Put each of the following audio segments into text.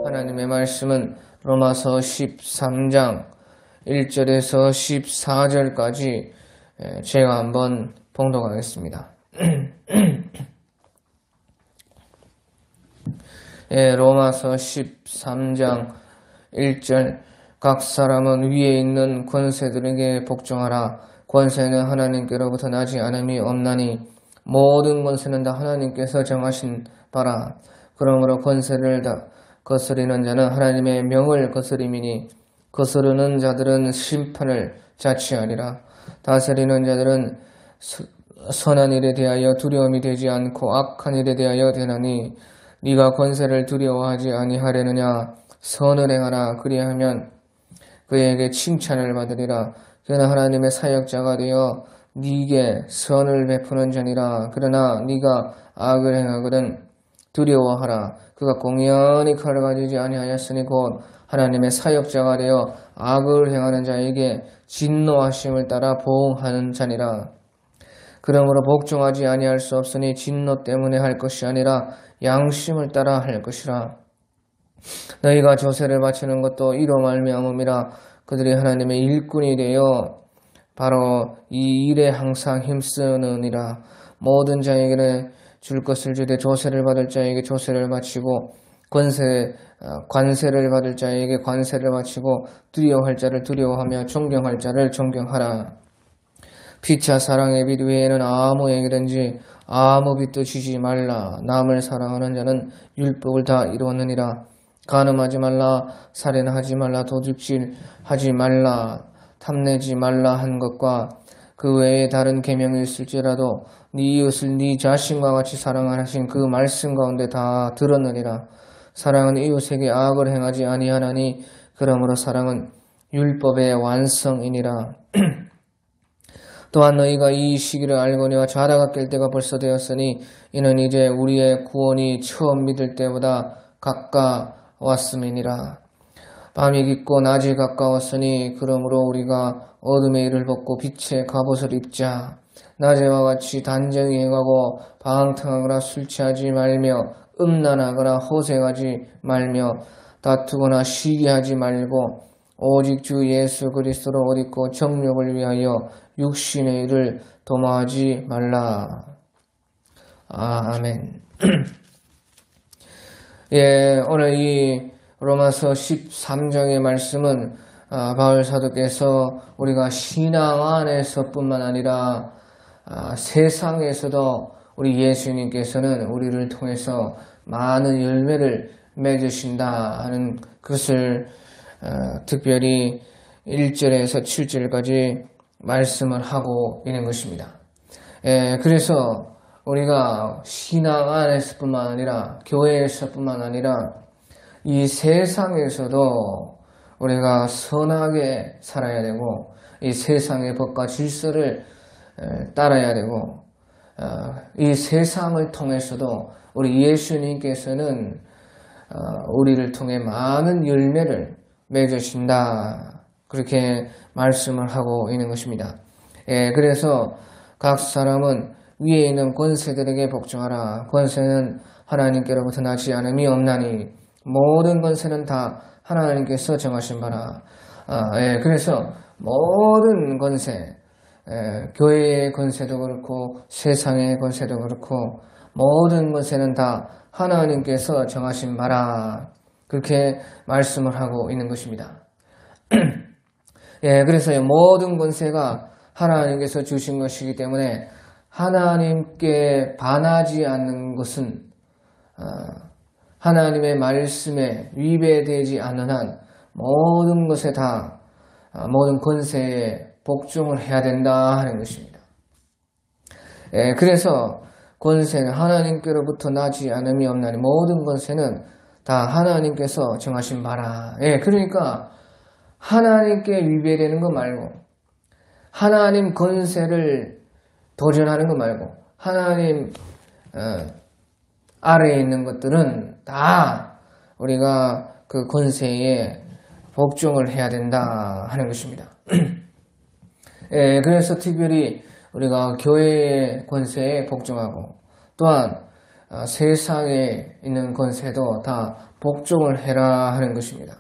하나님의 말씀은 로마서 13장 1절에서 14절까지 제가 한번 봉독하겠습니다. 로마서 13장 1절 각 사람은 위에 있는 권세들에게 복종하라. 권세는 하나님께로부터 나지 않음이 없나니 모든 권세는 다 하나님께서 정하신 바라. 그러므로 권세를 다 거스리는 자는 하나님의 명을 거스림이니 거스르는 자들은 심판을 자취하리라. 다스리는 자들은 선한 일에 대하여 두려움이 되지 않고 악한 일에 대하여 되나니 네가 권세를 두려워하지 아니하려느냐. 선을 행하라. 그리하면 그에게 칭찬을 받으리라. 그는 하나님의 사역자가 되어 네게 선을 베푸는 자니라. 그러나 네가 악을 행하거든 두려워하라. 그가 공연히 칼을 가지지 아니하였으니 곧 하나님의 사역자가 되어 악을 행하는 자에게 진노하심을 따라 보응하는 자니라. 그러므로 복종하지 아니할 수 없으니 진노 때문에 할 것이 아니라 양심을 따라 할 것이라. 너희가 조세를 바치는 것도 이로 말미암음이라. 그들이 하나님의 일꾼이 되어 바로 이 일에 항상 힘쓰느니라. 모든 자에게 줄 것을 주되 조세를 받을 자에게 조세를 바치고 관세를 받을 자에게 관세를 바치고 두려워할 자를 두려워하며 존경할 자를 존경하라. 피차 사랑의 빛 외에는 아무에게든지 아무 빛도 주지 말라. 남을 사랑하는 자는 율법을 다 이루었느니라. 간음하지 말라, 살인하지 말라, 도둑질하지 말라, 탐내지 말라 한 것과 그 외에 다른 계명이 있을지라도 네 이웃을 네 자신과 같이 사랑하신 그 말씀 가운데 다 들었느니라. 사랑은 이웃에게 악을 행하지 아니하나니 그러므로 사랑은 율법의 완성이니라. 또한 너희가 이 시기를 알거니와 자다가 깰 때가 벌써 되었으니 이는 이제 우리의 구원이 처음 믿을 때보다 가까웠음이니라. 밤이 깊고 낮이 가까웠으니 그러므로 우리가 어둠의 일을 벗고 빛의 갑옷을 입자. 낮에와 같이 단정히 행하고 방탕하거나 술 취하지 말며 음란하거나 호색하지 말며 다투거나 시기하지 말고 오직 주 예수 그리스도로 옷 입고 정욕을 위하여 육신의 일을 도모하지 말라. 아멘. 오늘 이 로마서 13장의 말씀은 바울 사도께서 우리가 신앙 안에서뿐만 아니라 세상에서도 우리 예수님께서는 우리를 통해서 많은 열매를 맺으신다 하는 것을 특별히 1절에서 7절까지 말씀을 하고 있는 것입니다. 그래서 우리가 신앙 안에서뿐만 아니라 교회에서뿐만 아니라 이 세상에서도 우리가 선하게 살아야 되고 이 세상의 법과 질서를 따라야 되고 이 세상을 통해서도 우리 예수님께서는 우리를 통해 많은 열매를 맺으신다. 그렇게 말씀을 하고 있는 것입니다. 그래서 각 사람은 위에 있는 권세들에게 복종하라. 권세는 하나님께로부터 나지 않음이 없나니 모든 권세는 다 하나님께서 정하신 바라. 그래서 모든 권세, 교회의 권세도 그렇고 세상의 권세도 그렇고 모든 권세는 다 하나님께서 정하신 바라. 그렇게 말씀을 하고 있는 것입니다. 그래서 모든 권세가 하나님께서 주신 것이기 때문에 하나님께 반하지 않는 것은 하나님의 말씀에 위배되지 않는 한 모든 것에 다 모든 권세에 복종을 해야 된다 하는 것입니다. 그래서 권세는 하나님께로부터 나지 않음이 없나니 모든 권세는 다 하나님께서 정하신 바라. 예, 그러니까 하나님께 위배되는 거 말고 하나님 권세를 도전하는 거 말고 하나님 아래에 있는 것들은 다 우리가 그 권세에 복종을 해야 된다 하는 것입니다. 예, 그래서 특별히 우리가 교회의 권세에 복종하고 또한 세상에 있는 권세도 다 복종을 해라 하는 것입니다.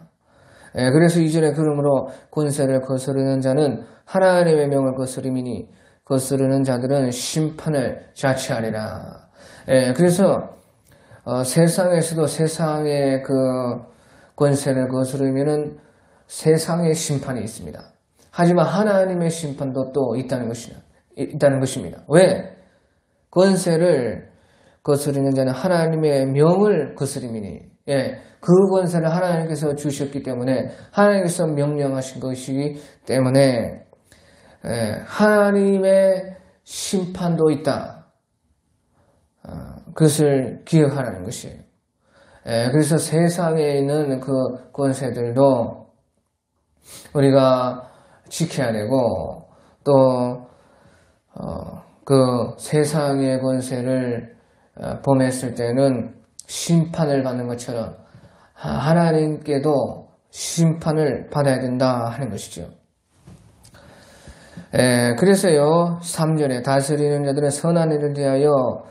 예, 그래서 이전에 그러므로 권세를 거스르는 자는 하나님의 명을 거스름이니 거스르는 자들은 심판을 자취하리라. 예, 그래서 세상에서도 세상의 그 권세를 거스르면은 세상의 심판이 있습니다. 하지만 하나님의 심판도 또 있다는 것입니다. 왜? 권세를 거스르는 자는 하나님의 명을 거스름이니, 예, 그 권세를 하나님께서 주셨기 때문에 하나님께서 명령하신 것이기 때문에 하나님의 심판도 있다. 그것을 기억하라는 것이에요. 그래서 세상에 있는 그 권세들도 우리가 지켜야 되고 또 그 세상의 권세를 범했을 때는 심판을 받는 것처럼 하나님께도 심판을 받아야 된다 하는 것이죠. 그래서요 3절에 다스리는 자들은 선한 일을 대하여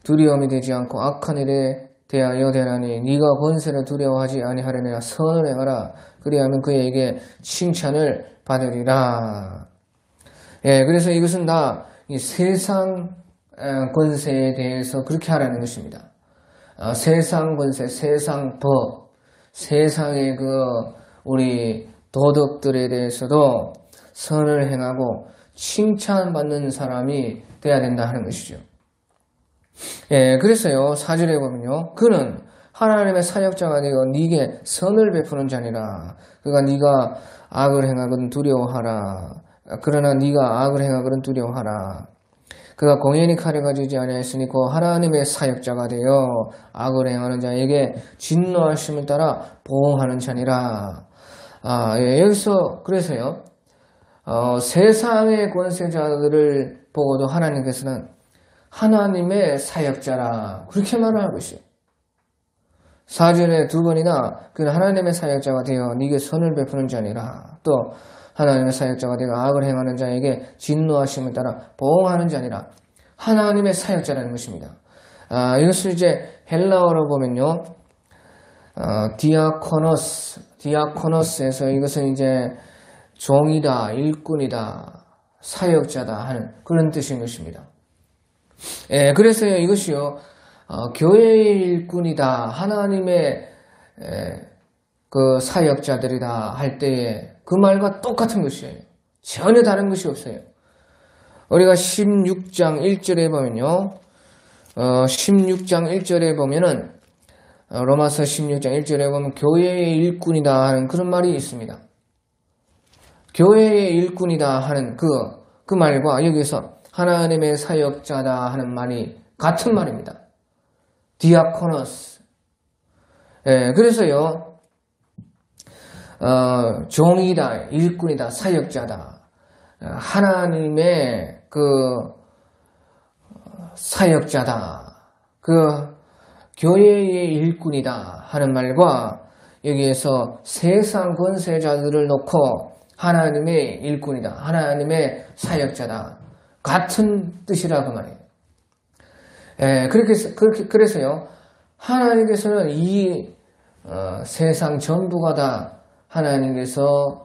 두려움이 되지 않고 악한 일에 대하여 되나니 네가 권세를 두려워하지 아니하려니와 선을 행하라. 그리하면 그에게 칭찬을 받으리라. 예, 그래서 이것은 다 이 세상 권세에 대해서 그렇게 하라는 것입니다. 세상 권세, 세상 법, 세상의 그 우리 도덕들에 대해서도 선을 행하고 칭찬받는 사람이 돼야 된다 하는 것이죠. 예, 그래서요 4절에 보면요 그는 하나님의 사역자가 되어 네게 선을 베푸는 자니라. 그러니까 네가 악을 행하거든 두려워하라. 그러나 네가 악을 행하거든 두려워하라. 그가 공연히 칼을 가지지 아니하였으니 그 하나님의 사역자가 되어 악을 행하는 자에게 진노하심을 따라 보호하는 자니라. 예, 여기서 그래서요 세상의 권세자들을 보고도 하나님께서는 하나님의 사역자라 그렇게 말하는 것이에요. 4절에 2번이나 그는 하나님의 사역자가 되어 네게 선을 베푸는 자니라. 또 하나님의 사역자가 되어 악을 행하는 자에게 진노하심을 따라 보호하는 자니라. 하나님의 사역자라는 것입니다. 이것을 이제 헬라어로 보면요 디아코노스에서 이것은 이제 종이다, 일꾼이다, 사역자다 하는 그런 뜻인 것입니다. 예, 그래서 이것이요 교회의 일꾼이다, 하나님의 그 사역자들이다 할 때에 그 말과 똑같은 것이에요. 전혀 다른 것이 없어요. 우리가 16장 1절에 보면요 16장 1절에 보면은 로마서 16장 1절에 보면 교회의 일꾼이다 하는 그런 말이 있습니다. 교회의 일꾼이다 하는 그 말과 여기서 하나님의 사역자다 하는 말이 같은 말입니다. 디아코노스. 예, 그래서요 종이다, 일꾼이다, 사역자다. 하나님의 그 사역자다. 그 교회의 일꾼이다 하는 말과 여기에서 세상 권세자들을 놓고 하나님의 일꾼이다, 하나님의 사역자다. 같은 뜻이라고 말해요. 그래서요, 하나님께서는 이 세상 전부가 다 하나님께서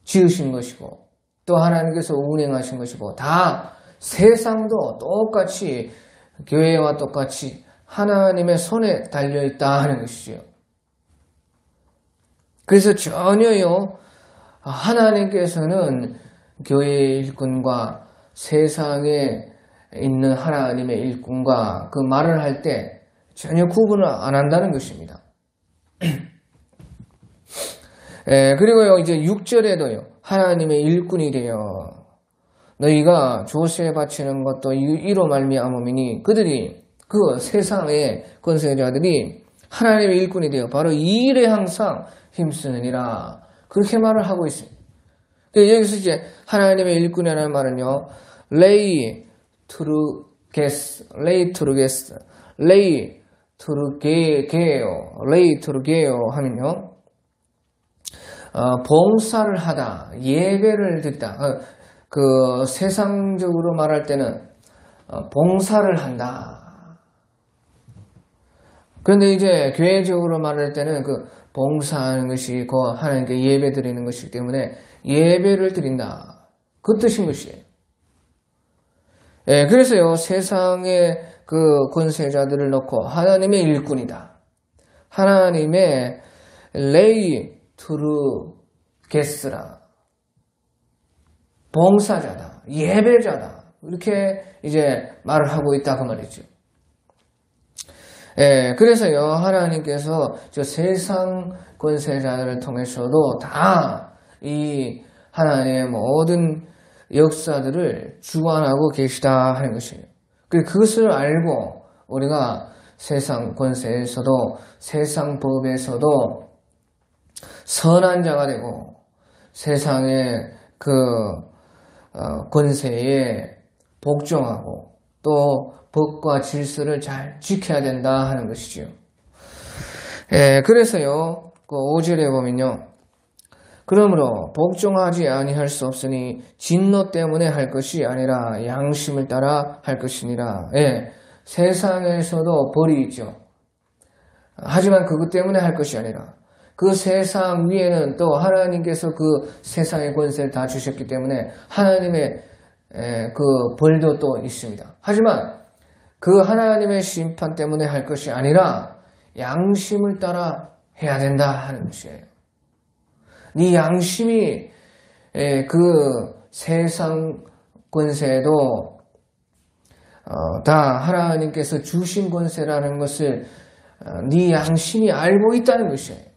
지으신 것이고 또 하나님께서 운행하신 것이고 다 세상도 똑같이 교회와 똑같이 하나님의 손에 달려있다 하는 것이죠. 그래서 전혀요 하나님께서는 교회의 일꾼과 세상에 있는 하나님의 일꾼과 그 말을 할 때 전혀 구분을 안 한다는 것입니다. 그리고요 이제 6절에도요 하나님의 일꾼이 되어 너희가 조세 바치는 것도 이로 말미암음이니 그들이 그 세상의 권세자들이 하나님의 일꾼이 되어 바로 이 일에 항상 힘쓰느니라. 그렇게 말을 하고 있습니다. 여기서 이제 하나님의 일꾼이라는 말은요, 레이 투르게스, 레이 투르게요 하면요, 봉사를 하다, 예배를 드리다. 그 세상적으로 말할 때는 봉사를 한다. 그런데 이제 교회적으로 말할 때는 그 봉사하는 것이 그 하나님께 예배 드리는 것이기 때문에 예배를 드린다. 그 뜻인 것이에요. 예, 그래서요, 세상의 그 권세자들을 놓고 하나님의 일꾼이다. 하나님의 레이 투르 게스라. 봉사자다. 예배자다. 이렇게 이제 말을 하고 있다. 그 말이죠. 예, 그래서요, 하나님께서 저 세상 권세자들을 통해서도 다 이 하나님의 모든 역사들을 주관하고 계시다 하는 것이에요. 그것을 알고 우리가 세상 권세에서도 세상 법에서도 선한 자가 되고 세상의 그 권세에 복종하고 또 법과 질서를 잘 지켜야 된다 하는 것이죠. 예, 그래서요, 그 5절에 보면요, 그러므로 복종하지 아니할 수 없으니 진노 때문에 할 것이 아니라 양심을 따라 할 것이니라. 예, 세상에서도 벌이 있죠. 하지만 그것 때문에 할 것이 아니라 그 세상 위에는 또 하나님께서 그 세상의 권세를 다 주셨기 때문에 하나님의 그 벌도 또 있습니다. 하지만 그 하나님의 심판 때문에 할 것이 아니라 양심을 따라 해야 된다 하는 것이에요. 네 양심이 그 세상 권세도 다 하나님께서 주신 권세라는 것을 네 양심이 알고 있다는 것이에요.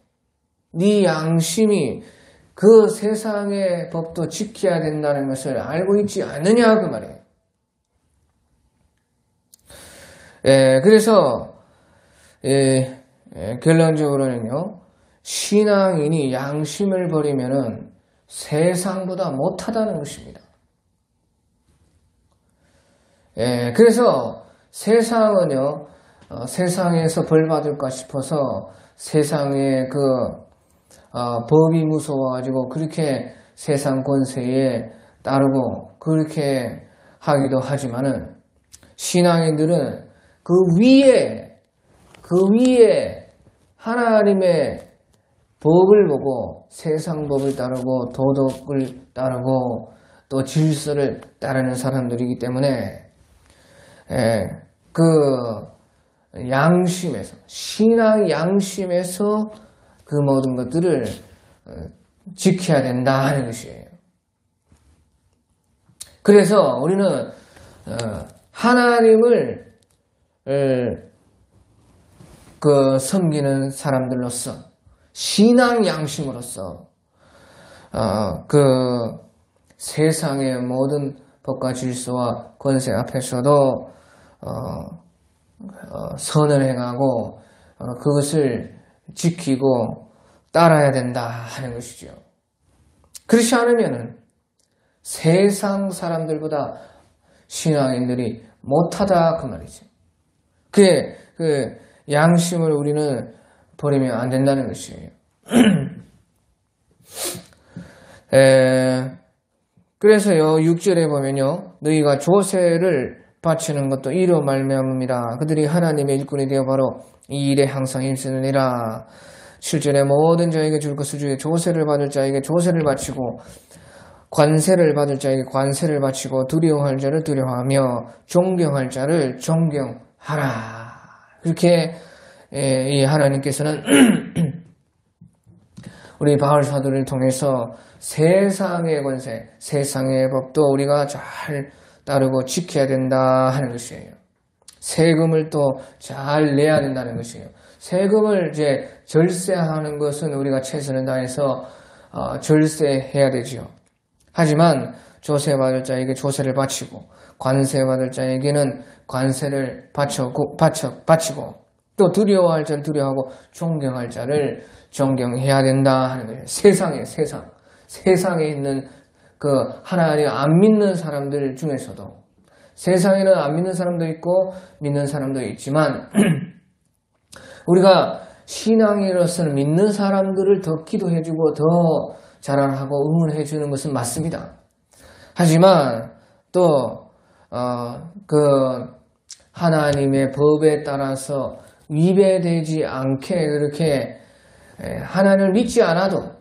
네 양심이 그 세상의 법도 지켜야 된다는 것을 알고 있지 않느냐 그 말이에요. 그래서 결론적으로는요, 신앙인이 양심을 버리면은 세상보다 못하다는 것입니다. 그래서 세상은요, 세상에서 벌 받을까 싶어서 세상의 그 법이 무서워가지고 그렇게 세상 권세에 따르고 그렇게 하기도 하지만은 신앙인들은 그 위에 하나님의 법을 보고 세상 법을 따르고 도덕을 따르고 또 질서를 따르는 사람들이기 때문에 그 양심에서, 신앙 양심에서 그 모든 것들을 지켜야 된다 하는 것이에요. 그래서 우리는 하나님을 그 섬기는 사람들로서 신앙 양심으로서 그 세상의 모든 법과 질서와 권세 앞에서도 선을 행하고 그것을 지키고 따라야 된다 하는 것이죠. 그렇지 않으면은 세상 사람들보다 신앙인들이 못하다 그 말이죠. 그 양심을 우리는 버리면 안 된다는 것이에요. 그래서요, 6절에 보면요, 너희가 조세를 바치는 것도 이로 말미암음이라. 그들이 하나님의 일꾼이 되어 바로 이 일에 항상 힘쓰느니라. 7절에 모든 자에게 줄 것을 주에 조세를 받을 자에게 조세를 바치고 관세를 받을 자에게 관세를 바치고 두려워할 자를 두려워하며 존경할 자를 존경하라. 그렇게 이 하나님께서는 우리 바울 사도를 통해서 세상의 권세, 세상의 법도 우리가 잘 따르고 지켜야 된다 하는 것이에요. 세금을 또 잘 내야 된다는 것이에요. 세금을 이제 절세하는 것은 우리가 최선을 다해서 절세해야 되지요. 하지만 조세 받을 자에게 조세를 바치고 관세 받을 자에게는 관세를 바치고 또 두려워할 자를 두려워하고 존경할 자를 존경해야 된다 하는 거예요. 세상에 있는 그 하나님 안 믿는 사람들 중에서도 세상에는 안 믿는 사람도 있고 믿는 사람도 있지만 우리가 신앙인으로서는 믿는 사람들을 더 기도해주고 더 자랑하고 응원해주는 것은 맞습니다. 하지만 또 그 하나님의 법에 따라서 위배되지 않게 그렇게 하나님을 믿지 않아도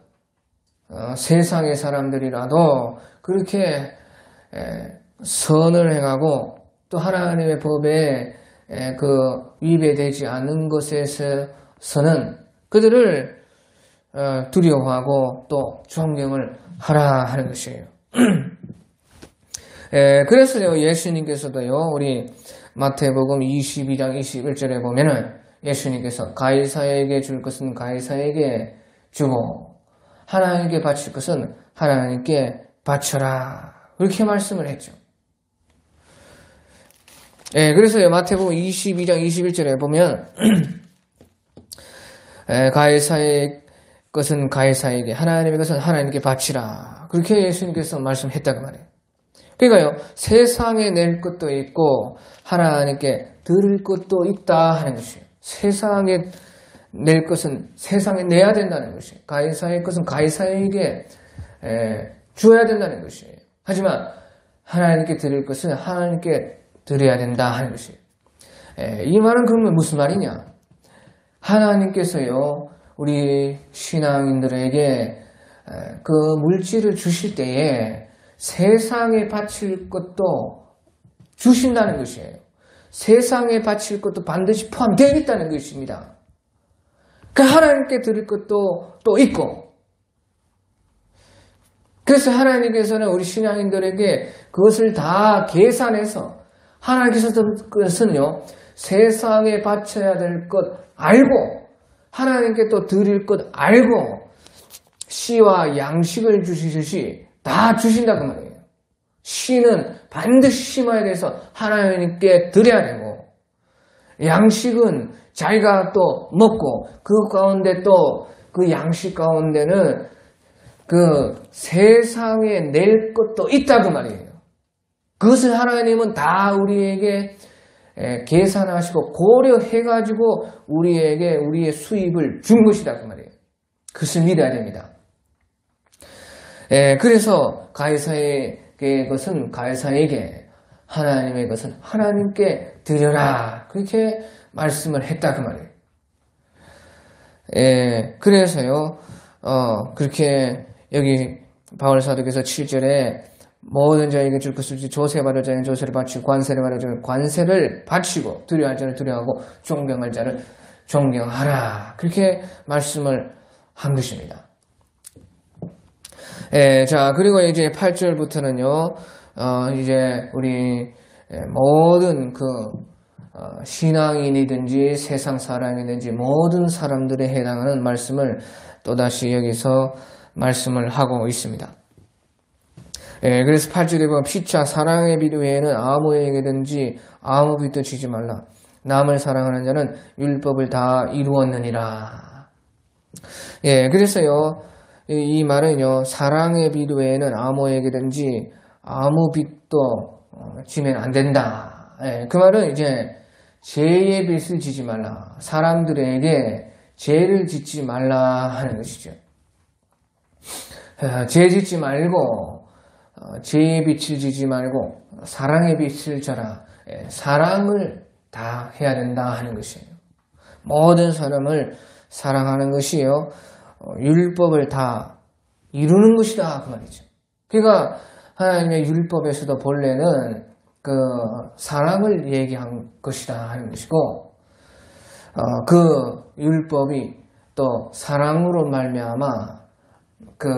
세상의 사람들이라도 그렇게 선을 행하고 또 하나님의 법에 그 위배되지 않는 것에서는 그들을 두려워하고 또 존경을 하라 하는 것이에요. 그래서요, 예수님께서도요, 우리 마태복음 22장 21절에 보면은 예수님께서 가이사에게 줄 것은 가이사에게 주고 하나님께 바칠 것은 하나님께 바쳐라. 그렇게 말씀을 했죠. 그래서요, 마태복음 22장 21절에 보면 가이사의 것은 가이사에게, 하나님의 것은 하나님께 바치라. 그렇게 예수님께서 말씀했다고 말해요. 그러니까요, 세상에 낼 것도 있고 하나님께 드릴 것도 있다 하는 것이에요. 세상에 낼 것은 세상에 내야 된다는 것이에요. 가이사의 것은 가이사에게 주어야 된다는 것이에요. 하지만 하나님께 드릴 것은 하나님께 드려야 된다 하는 것이에요. 이 말은 그러면 무슨 말이냐? 하나님께서요, 우리 신앙인들에게 그 물질을 주실 때에 세상에 바칠 것도 주신다는 것이에요. 세상에 바칠 것도 반드시 포함되어 있다는 것입니다. 그 하나님께 드릴 것도 또 있고, 그래서 하나님께서는 우리 신앙인들에게 그것을 다 계산해서 하나님께서는요, 세상에 바쳐야 될 것 알고 하나님께 또 드릴 것 알고 씨와 양식을 주시듯이 다 주신다고 말이에요. 씨는 반드시 심어야 돼서 하나님께 드려야 되고, 양식은 자기가 또 먹고 그 가운데 또 그 양식 가운데는 그 세상에 낼 것도 있다고 말이에요. 그것을 하나님은 다 우리에게 계산하시고 고려해가지고 우리에게 우리의 수입을 준 것이다 그 말이에요. 그것을 믿어야 됩니다. 그래서 가이사의 것은 가이사에게, 하나님의 것은 하나님께 드려라. 그렇게 말씀을 했다 그 말이에요. 그래서요, 그렇게 여기 바울 사도께서 7절에 모든 자에게 줄 것을 주지 조세 받을 자에게 조세를 바치고 관세를 받을 자에게 관세를 바치고 두려워할 자를 두려워하고 존경할 자를 존경하라. 그렇게 말씀을 한 것입니다. 자, 그리고 이제 8절부터는요, 이제 우리 모든 그 신앙인이든지 세상 사람이든지 모든 사람들에 해당하는 말씀을 또다시 여기서 말씀을 하고 있습니다. 그래서 8절에 보면 피차 사랑의 빛 외에는 아무에게든지 아무 빛도 지지 말라. 남을 사랑하는 자는 율법을 다 이루었느니라. 그래서요, 이 말은요, 사랑의 빛 외에는 아무에게든지 아무 빛도 지면 안 된다. 그 말은 이제 죄의 빛을 지지 말라. 사람들에게 죄를 짓지 말라 하는 것이죠. 죄 짓지 말고 죄의 빛을 지지 말고 사랑의 빛을 져라. 사랑을 다 해야 된다 하는 것이에요. 모든 사람을 사랑하는 것이요, 율법을 다 이루는 것이다 그 말이죠. 그러니까 하나님의 율법에서도 본래는 그 사랑을 얘기한 것이다 하는 것이고, 그 율법이 또 사랑으로 말미암아 그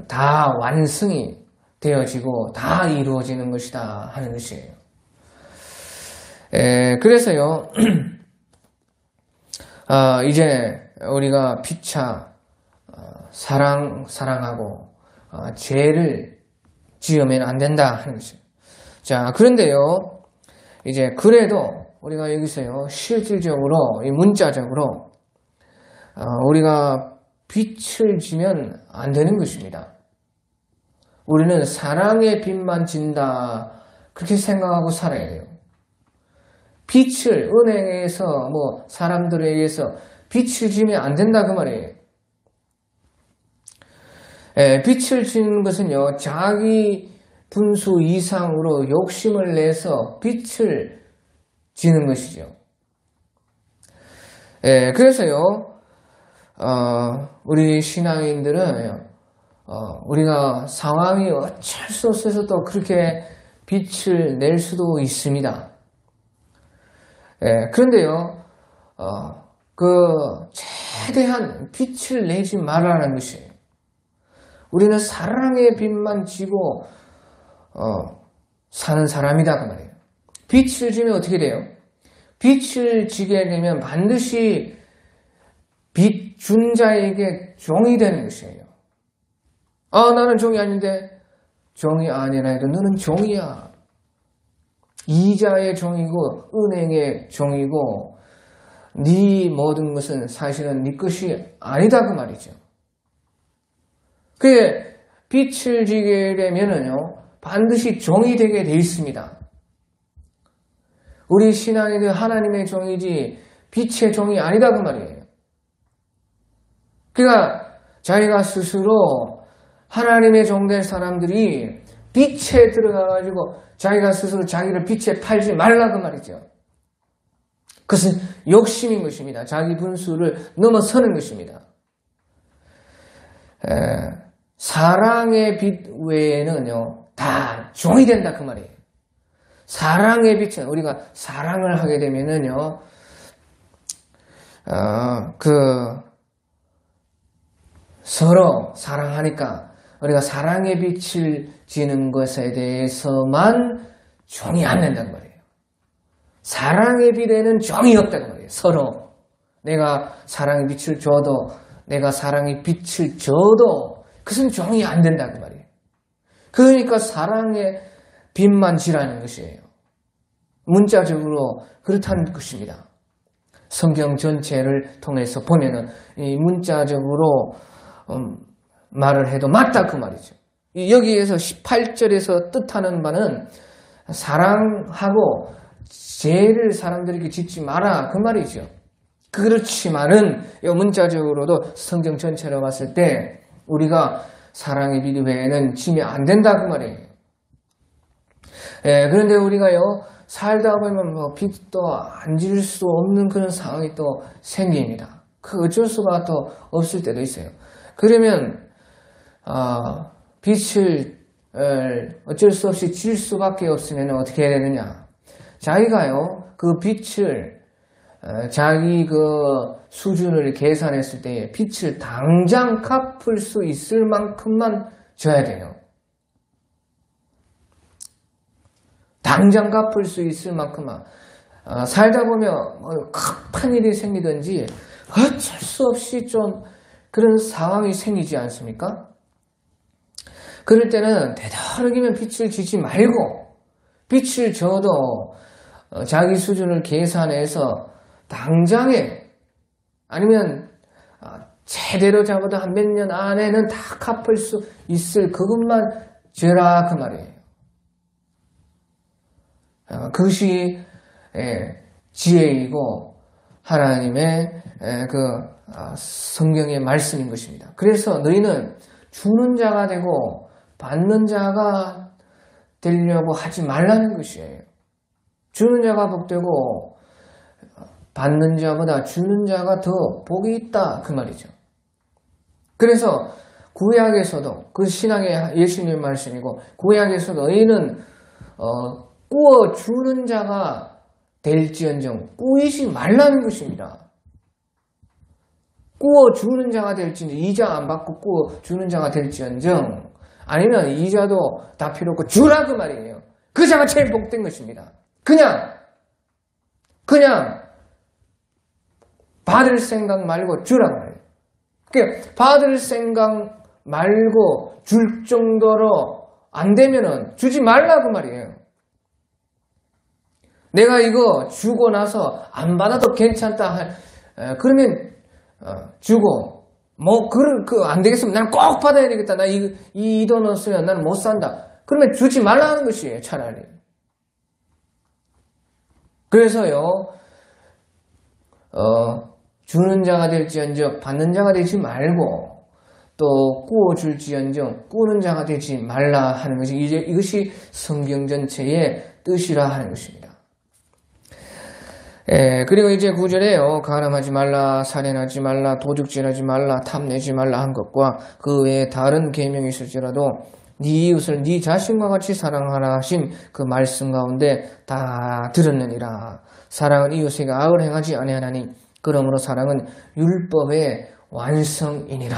다 완성이 되어지고 다 이루어지는 것이다 하는 것이에요. 그래서요, 이제 우리가 피차 사랑하고 죄를 지으면 안 된다 하는 것이에요. 자, 그런데요, 이제 그래도 우리가 여기서요, 실질적으로, 이 문자적으로, 우리가 빛을 지면 안 되는 것입니다. 우리는 사랑의 빛만 진다. 그렇게 생각하고 살아야 돼요. 빛을, 은행에서, 사람들에 의해서 빛을 지면 안 된다. 그 말이에요. 빛을 지는 것은요, 자기 분수 이상으로 욕심을 내서 빛을 지는 것이죠. 그래서요, 우리 신앙인들은, 우리가 상황이 어쩔 수 없어서 또 그렇게 빛을 낼 수도 있습니다. 그런데요, 최대한 빛을 내지 말라는 것이에요. 우리는 사랑의 빛만 지고, 사는 사람이다. 그 말이에요. 빛을 지면 어떻게 돼요? 빛을 지게 되면 반드시 빛 준 자에게 종이 되는 것이에요. 나는 종이 아닌데, 종이 아니라 해도 너는 종이야. 이자의 종이고 은행의 종이고 네 모든 것은 사실은 네 것이 아니다 그 말이죠. 그게 빛을 지게 되면은요 반드시 종이 되게 돼 있습니다. 우리 신앙인은 하나님의 종이지 빛의 종이 아니다 그 말이에요. 그러니까 자기가 스스로 하나님의 종된 사람들이 빛에 들어가가지고 자기가 스스로 자기를 빛에 팔지 말라 그 말이죠. 그것은 욕심인 것입니다. 자기 분수를 넘어서는 것입니다. 사랑의 빛 외에는요 다 종이 된다 그 말이에요. 사랑의 빛은 우리가 사랑을 하게 되면은요 서로 사랑하니까 우리가 사랑의 빛을 지는 것에 대해서만 종이 안 된다는 말이에요. 사랑의 빛에는 종이 없다는 말이에요. 서로 내가 사랑의 빛을 줘도 내가 사랑의 빛을 줘도 그것은 종이 안 된다는 말이에요. 그러니까 사랑의 빛만 지라는 것이에요. 문자적으로 그렇다는 것입니다. 성경 전체를 통해서 보면은 이 문자적으로 말을 해도 맞다 그 말이죠. 여기에서 18절에서 뜻하는 바는 사랑하고 죄를 사람들에게 짓지 마라 그 말이죠. 그렇지만은 문자적으로도 성경 전체로 봤을 때 우리가 사랑의 빛 외에는 지면 안 된다 그 말이에요. 그런데 우리가요 살다 보면 빛도 안 질 수 없는 그런 상황이 또 생깁니다. 그 어쩔 수가 또 없을 때도 있어요. 그러면 빛을 어쩔 수 없이 질 수밖에 없으면 어떻게 해야 되느냐? 자기가요 그 빛을 자기 그 수준을 계산했을 때 빛을 당장 갚을 수 있을 만큼만 줘야 돼요. 당장 갚을 수 있을 만큼만. 살다 보면 급한 일이 생기든지 어쩔 수 없이 좀 그런 상황이 생기지 않습니까? 그럴 때는 되도록이면 빛을 지지 말고 빛을 줘도 자기 수준을 계산해서 당장에 아니면 제대로 잡아도 한 몇 년 안에는 다 갚을 수 있을 그것만 줘라 그 말이에요. 그것이 지혜이고 하나님의 성경의 말씀인 것입니다. 그래서 너희는 주는 자가 되고 받는 자가 되려고 하지 말라는 것이에요. 주는 자가 복되고 받는 자보다 주는 자가 더 복이 있다 그 말이죠. 그래서 구약에서도 그 신앙의 예수님의 말씀이고 구약에서도 너희는 꾸어 주는 자가 될지언정 꾸이지 말라는 것입니다. 꾸어 주는 자가 될지언정 이자 안 받고 꾸어 주는 자가 될지언정 아니면 이자도 다 필요 없고 주라 그 말이에요. 그 자가 제일 복된 것입니다. 그냥 받을 생각 말고 주라 그 말이에요. 그러니까 받을 생각 말고 줄 정도로 안 되면은 주지 말라 그 말이에요. 내가 이거 주고 나서 안 받아도 괜찮다. 그러면 주고 안 되겠으면 나는 꼭 받아야 되겠다. 나 이 돈 없으면 나는 못 산다. 그러면 주지 말라 하는 것이에요, 차라리. 그래서요, 주는 자가 될지언정 받는 자가 되지 말고, 또 꾸어줄지언정 꾸는 자가 되지 말라 하는 것이 이것이 성경 전체의 뜻이라 하는 것입니다. 그리고 이제 9절에요. 가늠하지 말라, 살인하지 말라, 도둑질하지 말라, 탐내지 말라 한 것과 그 외에 다른 계명이 있을지라도 네 이웃을 네 자신과 같이 사랑하라 하신 그 말씀 가운데 다 들었느니라. 사랑은 이웃에게 악을 행하지 아니하나니 그러므로 사랑은 율법의 완성이니라.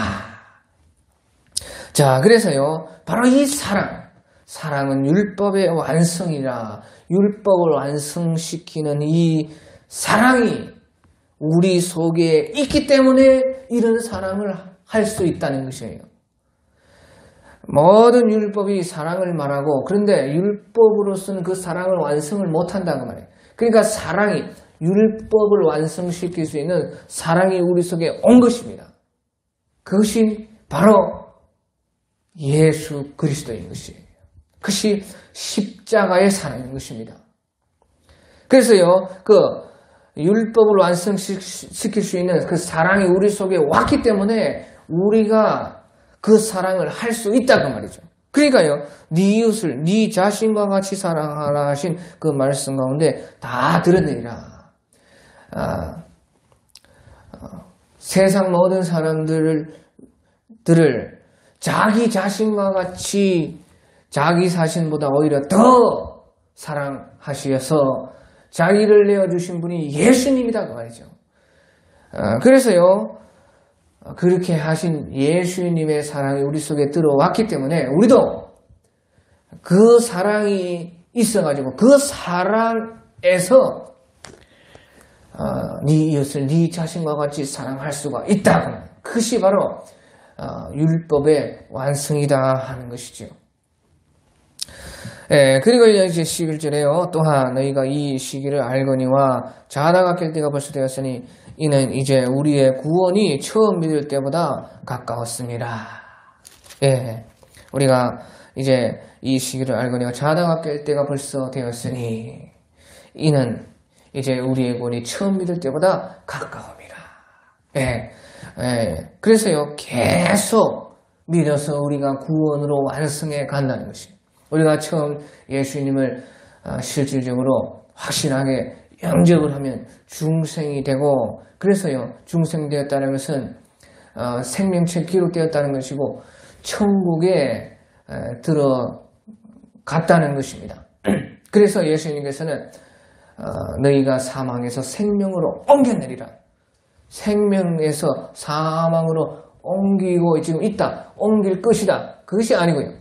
자, 그래서요, 바로 이 사랑은 율법의 완성이라. 율법을 완성시키는 이 사랑이 우리 속에 있기 때문에 이런 사랑을 할 수 있다는 것이에요. 모든 율법이 사랑을 말하고, 그런데 율법으로서는 그 사랑을 완성을 못한다고 말해요. 그러니까 율법을 완성시킬 수 있는 사랑이 우리 속에 온 것입니다. 그것이 바로 예수 그리스도인 것이에요. 그것이 십자가의 사랑인 것입니다. 그래서요, 율법을 완성시킬 수 있는 그 사랑이 우리 속에 왔기 때문에 우리가 그 사랑을 할 수 있다고 말이죠. 그러니까요, 네 이웃을 네 자신과 같이 사랑하라 하신 그 말씀 가운데 다 들었느니라. 세상 모든 사람들을 자기 자신과 같이 자기 자신보다 오히려 더 사랑하시어서 자기를 내어주신 분이 예수님이다 그 말이죠. 그래서요, 그렇게 하신 예수님의 사랑이 우리 속에 들어왔기 때문에 우리도 그 사랑이 있어가지고 그 사랑에서 네 이웃을 네 자신과 같이 사랑할 수가 있다고. 그것이 바로 율법의 완성이다 하는 것이죠. 그리고 이제 11절에요. 또한 너희가 이 시기를 알거니와 자다가 깰 때가 벌써 되었으니 이는 이제 우리의 구원이 처음 믿을 때보다 가까웠습니다. 우리가 이제 이 시기를 알거니와 자다가 깰 때가 벌써 되었으니 이는 이제 우리의 구원이 처음 믿을 때보다 가까웁니다. 그래서요, 계속 믿어서 우리가 구원으로 완성해 간다는 것입니다. 우리가 처음 예수님을 실질적으로 확실하게 영접을 하면 중생이 되고, 그래서요, 중생되었다는 것은 생명체 기록되었다는 것이고 천국에 들어갔다는 것입니다. 그래서 예수님께서는 너희가 사망에서 생명으로 옮겨내리라. 생명에서 사망으로 옮기고 지금 있다. 옮길 것이다. 그것이 아니고요.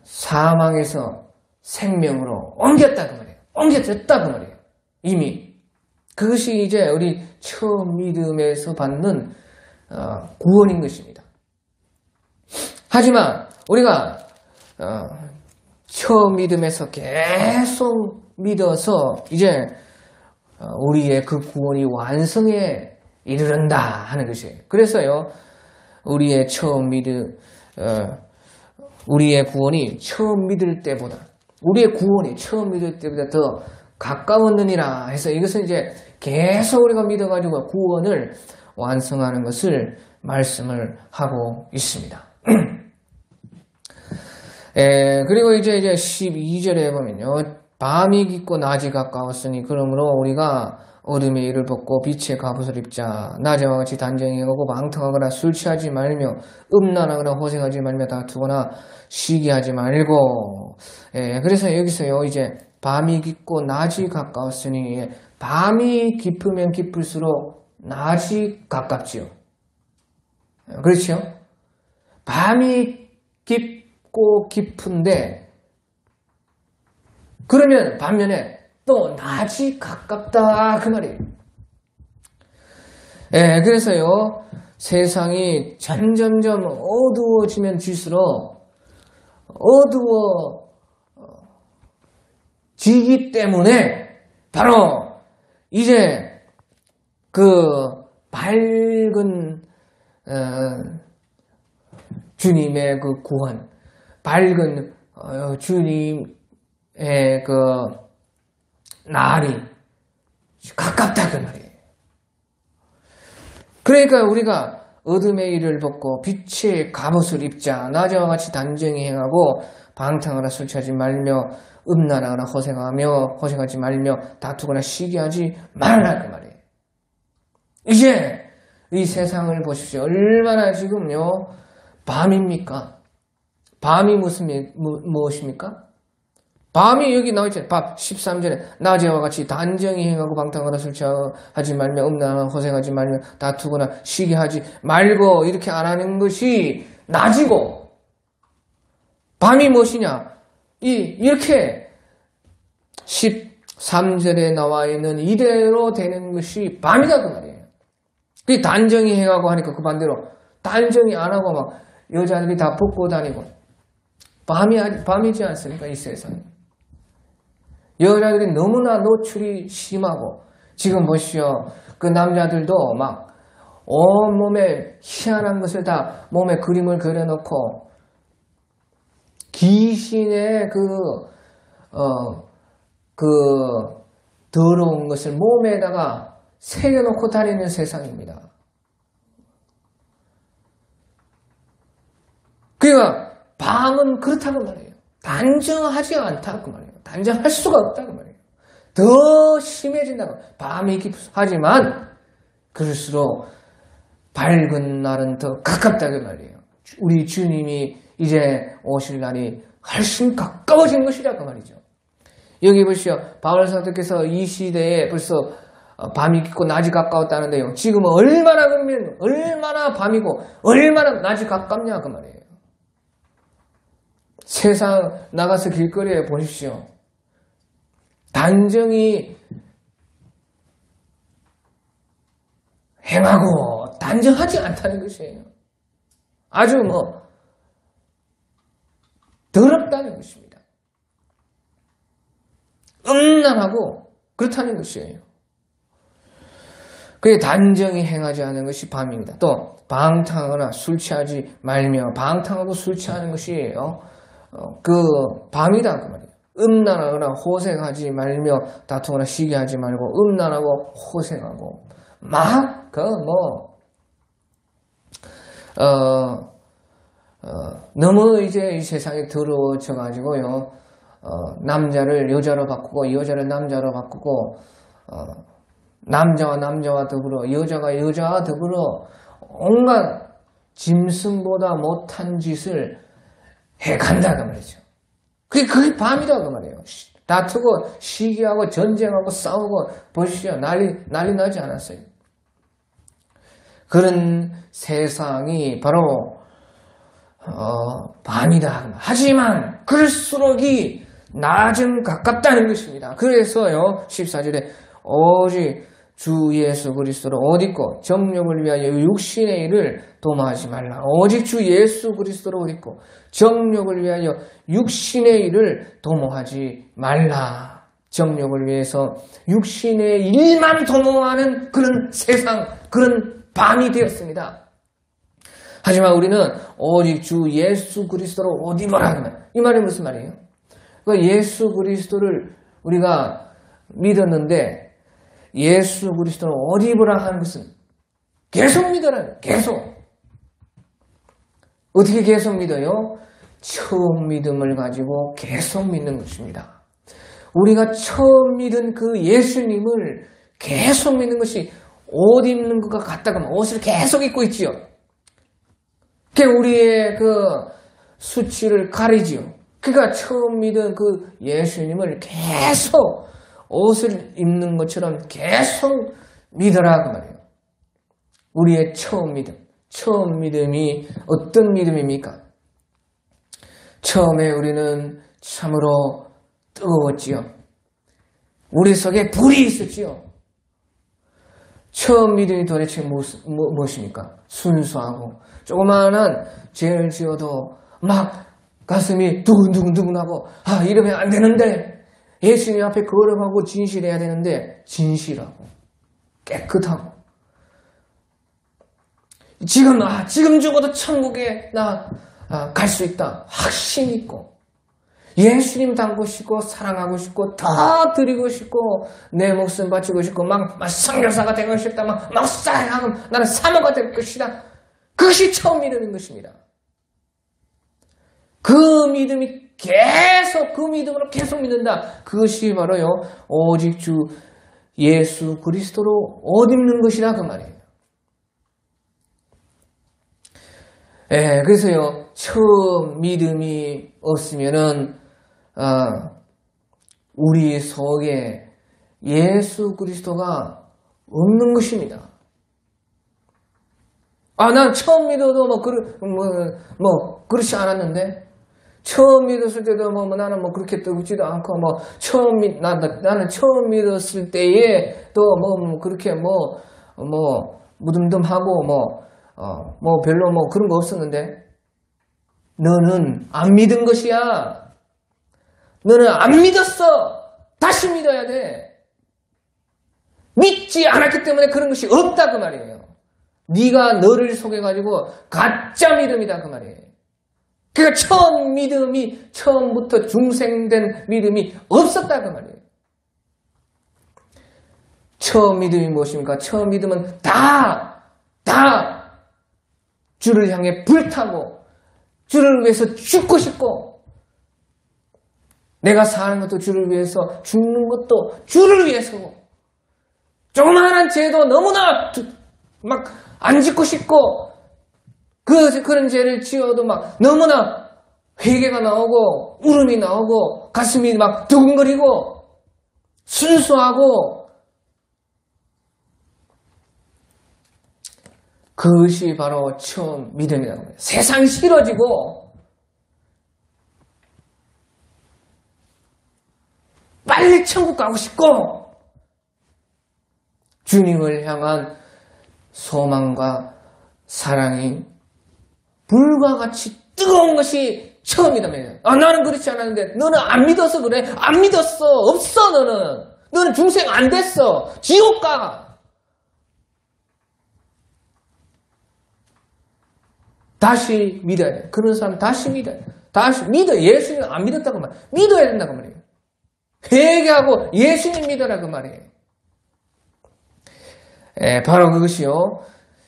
사망에서 생명으로 옮겼다 그 말이에요. 옮겨졌다 그 말이에요. 이미. 그것이 이제 우리 처음 믿음에서 받는 구원인 것입니다. 하지만 우리가 처음 믿음에서 계속 믿어서 이제 우리의 그 구원이 완성에 이르른다 하는 것이에요. 그래서요, 우리의 구원이 처음 믿을 때보다, 우리의 구원이 처음 믿을 때보다 더 가까웠느니라 해서 이것은 이제 계속 우리가 믿어가지고 구원을 완성하는 것을 말씀을 하고 있습니다. 그리고 이제 12절에 보면요. 밤이 깊고 낮이 가까웠으니 그러므로 우리가 어둠의 일을 벗고 빛의 갑옷을 입자. 낮에와 같이 단정히 하고 망통하거나 술 취하지 말며 음란하거나 호색하지 말며 다투거나 시기하지 말고. 그래서 여기서요, 이제 밤이 깊고 낮이 가까웠으니, 밤이 깊으면 깊을수록 낮이 가깝지요. 그렇죠? 밤이 깊고 깊은데, 그러면 반면에 또 낮이 가깝다 그 말이에요. 그래서요, 세상이 점점점 어두워지면 질수록 어두워지는 지기 때문에 바로 이제 그 밝은 주님의 그 구원, 밝은 주님의 그 날이 가깝다 그 말이에요. 그러니까 우리가 어둠의 일을 벗고 빛의 갑옷을 입자. 낮에와 같이 단정히 행하고 방탕하나 술 취하지 말며 음란하거나 허생하지 말며 다투거나 시기하지 말라 그 말이에요. 이제 이 세상을 보십시오. 얼마나 지금요 밤입니까? 밤이 무엇입니까? 밤이 여기 나와있잖아요. 밥 13절에 낮에와 같이 단정히 행하고 방탕하거나 술 취하지 말며 음란하거나 허생하지 말며 다투거나 시기하지 말고 이렇게 안 하는 것이 낮이고, 밤이 무엇이냐? 이렇게 13절에 나와 있는 이대로 되는 것이 밤이다 그 말이에요. 그 단정히 행하고 하니까 그 반대로 단정히 안 하고 막 여자들이 다 벗고 다니고 밤이지 않습니까? 이 세상에. 여자들이 너무나 노출이 심하고, 지금 보시오. 그 남자들도 막 온몸에 희한한 것을 다 몸에 그림을 그려놓고 귀신의 그 더러운 것을 몸에다가 새겨놓고 다니는 세상입니다. 그러니까 밤은 그렇다고 말해요. 단정하지 않다고 말해요. 단정할 수가 없다고 말해요. 더 심해진다고. 밤이 하지만 그럴수록 밝은 날은 더 가깝다고 말해요. 우리 주님이 이제 오실 날이 훨씬 가까워진 것이라고 말이죠. 여기 보시오. 바울 사도께서 이 시대에 벌써 밤이 깊고 낮이 가까웠다는데요. 지금은 얼마나 그러면 얼마나 밤이고 얼마나 낮이 가깝냐 그 말이에요. 세상 나가서 길거리에 보십시오. 단정히 행하고 단정하지 않다는 것이에요. 아주 더럽다는 것입니다. 음란하고 그렇다는 것이에요. 그게 단정히 행하지 않은 것이 밤입니다. 또 방탕하거나 술 취하지 말며, 방탕하고 술 취하는 것이 그 밤이다 그 말이에요. 음란하거나 호생하지 말며 다투거나 시기하지 말고, 음란하고 호생하고 막 너무 이제 이 세상이 더러워져 가지고요. 남자를 여자로 바꾸고 여자를 남자로 바꾸고 남자와 남자와 더불어 여자가 여자와 더불어 온갖 짐승보다 못한 짓을 해간다 그 말이죠. 그게 밤이다 그 말이에요. 다투고 시기하고 전쟁하고 싸우고 보십시오. 난리 나지 않았어요. 그런 세상이 바로 밤이다. 하지만 그럴수록이 낮은 가깝다는 것입니다. 그래서요 14절에 오직 주 예수 그리스도를 옷 입고 정욕을 위하여 육신의 일을 도모하지 말라. 오직 주 예수 그리스도를 옷 입고 정욕을 위하여 육신의 일을 도모하지 말라. 정욕을 위해서 육신의 일만 도모하는 그런 세상, 그런 밤이 되었습니다. 하지만 우리는 오직 주 예수 그리스도를 옷 입으라. 이 말이 무슨 말이에요? 그러니까 예수 그리스도를 우리가 믿었는데 예수 그리스도를 옷 입으라 하는 것은 계속 믿으라는, 계속. 어떻게 계속 믿어요? 처음 믿음을 가지고 계속 믿는 것입니다. 우리가 처음 믿은 그 예수님을 계속 믿는 것이 옷 입는 것과 같다고 하면 옷을 계속 입고 있지요. 그게 우리의 그 수치를 가리지요. 그러니까 처음 믿은 그 예수님을 계속 옷을 입는 것처럼 계속 믿으라 그 말이에요. 우리의 처음 믿음. 처음 믿음이 어떤 믿음입니까? 처음에 우리는 참으로 뜨거웠지요. 우리 속에 불이 있었지요. 처음 믿음이 도대체 무엇입니까? 순수하고 조그마한 죄를 지어도 막 가슴이 두근두근두근하고 이러면 안 되는데, 예수님 앞에 거룩하고 진실해야 되는데 진실하고 깨끗하고 지금 죽어도 천국에 나 갈 수 있다 확신 있고 예수님 닮고 싶고 사랑하고 싶고 다 드리고 싶고 내 목숨 바치고 싶고 막 선교사가 되고 싶다 막 사랑하고 나는 사모가 될 것이다. 그것이 처음 믿는 것입니다. 그 믿음이 그 믿음으로 계속 믿는다. 그것이 바로요 오직 주 예수 그리스도로 옷 입는 것이다 그 말이에요. 그래서요 처음 믿음이 없으면은 우리 속에 예수 그리스도가 없는 것입니다. 난 처음 믿어도 그렇지 않았는데, 처음 믿었을 때도 나는 그렇게 뜨겁지도 않고, 나는 처음 믿었을 때에 또 그렇게 무덤덤하고, 별로 그런 거 없었는데, 너는 안 믿은 것이야. 너는 안 믿었어. 다시 믿어야 돼. 믿지 않았기 때문에 그런 것이 없다 그 말이에요. 네가 너를 속여가지고 가짜 믿음이다 그 말이에요. 그러니까 처음 믿음이 처음부터 중생된 믿음이 없었다 그 말이에요. 처음 믿음이 무엇입니까? 처음 믿음은 다 주를 향해 불타고 주를 위해서 죽고 싶고 내가 사는 것도 주를 위해서 죽는 것도 주를 위해서고 조그마한 죄도 너무나 안 짓고 싶고 그런 죄를 지어도 너무나 회개가 나오고 울음이 나오고 가슴이 두근거리고 순수하고 그것이 바로 처음 믿음이라고 합니다. 세상 싫어지고 빨리 천국 가고 싶고 주님을 향한 소망과 사랑이 불과 같이 뜨거운 것이 처음이다. 나는 그렇지 않았는데 너는 안 믿어서 그래. 안 믿었어. 없어 너는 중생 안 됐어. 지옥 가. 다시 믿어야 돼. 그런 사람 다시 믿어야 돼. 다시 믿어. 예수님 안 믿었다고 말. 믿어야 된다고 말이에요. 회개하고 예수님 믿으라고 말이에요. 바로 그것이요.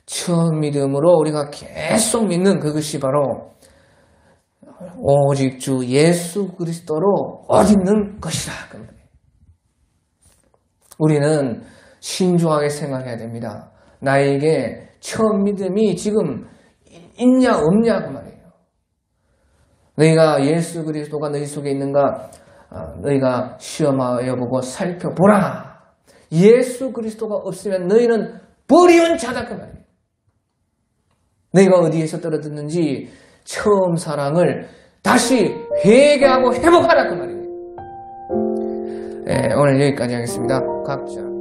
처음 믿음으로 우리가 계속 믿는 그것이 바로 오직 주 예수 그리스도로 옷 입는 것이다. 그 말이에요. 우리는 신중하게 생각해야 됩니다. 나에게 처음 믿음이 지금 있냐 없냐 그 말이에요. 너희가 예수 그리스도가 너희 속에 있는가 너희가 시험하여 보고 살펴보라. 예수 그리스도가 없으면 너희는 버리운 자다 그 말이에요. 너희가 어디에서 떨어졌는지 처음 사랑을 다시 회개하고 회복하라 그 말이에요. 오늘 여기까지 하겠습니다. 각자